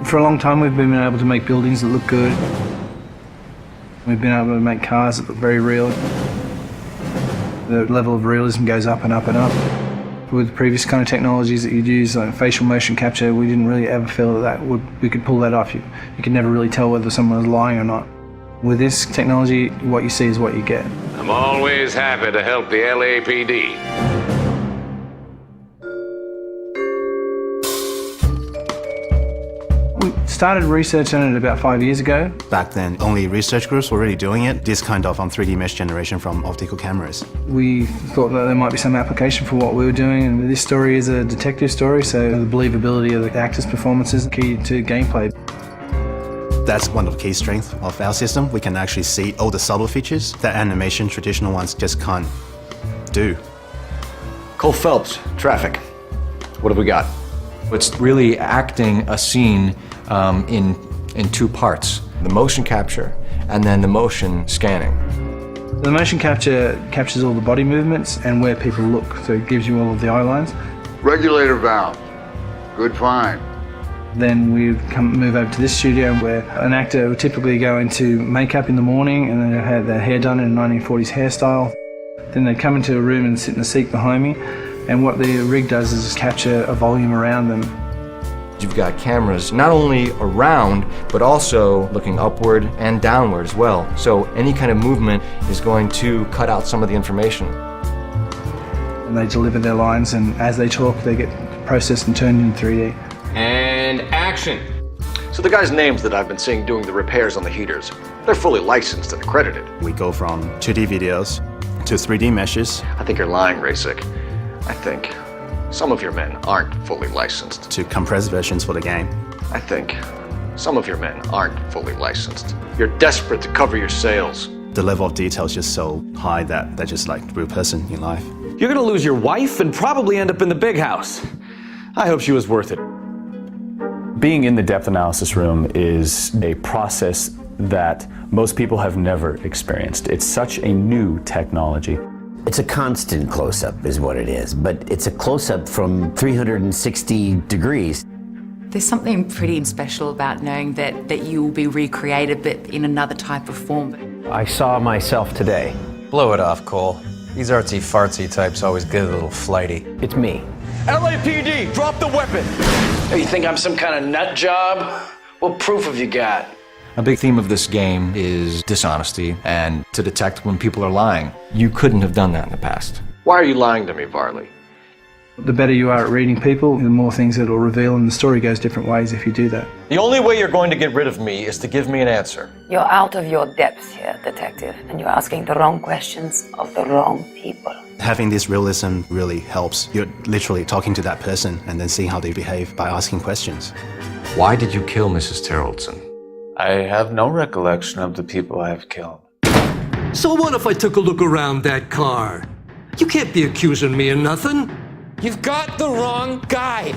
For a long time we've been able to make buildings that look good. We've been able to make cars that look very real. The level of realism goes up and up and up. With previous kind of technologies that you'd use, like facial motion capture, we didn't really ever feel that we could pull that off. You could never really tell whether someone was lying or not. With this technology, what you see is what you get. I'm always happy to help the LAPD. We started research on it about 5 years ago. Back then, only research groups were already doing it, this kind of 3D mesh generation from optical cameras. We thought that there might be some application for what we were doing, and this story is a detective story, so the believability of the actors' performances is key to gameplay. That's one of the key strengths of our system. We can actually see all the subtle features that animation traditional ones just can't do. Cole Phelps, traffic. What have we got? It's really acting a scene in two parts. The motion capture and then the motion scanning. The motion capture captures all the body movements and where people look, so it gives you all of the eye lines. Regulator valve. Good find. Then we'd move over to this studio where an actor would typically go into makeup in the morning and then they'd have their hair done in a 1940s hairstyle. Then they'd come into a room and sit in the seat behind me, and what the rig does is just capture a volume around them. You've got cameras not only around, but also looking upward and downward as well. So any kind of movement is going to cut out some of the information. And they deliver their lines, and as they talk, they get processed and turned into 3D. And action. So the guys' names that I've been seeing doing the repairs on the heaters, they're fully licensed and accredited. We go from 2D videos to 3D meshes. I think you're lying, Rasik. I think some of your men aren't fully licensed. To compressed versions for the game. I think some of your men aren't fully licensed. You're desperate to cover your sales. The level of detail is just so high that they're just like a real person in life. You're gonna lose your wife and probably end up in the big house. I hope she was worth it. Being in the depth analysis room is a process that most people have never experienced. It's such a new technology. It's a constant close-up is what it is, but it's a close-up from 360 degrees. There's something pretty special about knowing that you will be recreated but in another type of form. I saw myself today. Blow it off, Cole. These artsy-fartsy types always get a little flighty. It's me. LAPD, drop the weapon! Hey, you think I'm some kind of nut job? What proof have you got? A big theme of this game is dishonesty and to detect when people are lying. You couldn't have done that in the past. Why are you lying to me, Varley? The better you are at reading people, the more things it'll reveal, and the story goes different ways if you do that. The only way you're going to get rid of me is to give me an answer. You're out of your depth here, detective, and you're asking the wrong questions of the wrong people. Having this realism really helps. You're literally talking to that person and then seeing how they behave by asking questions. Why did you kill Mrs. Terrellson? I have no recollection of the people I have killed. So what if I took a look around that car? You can't be accusing me of nothing. You've got the wrong guy.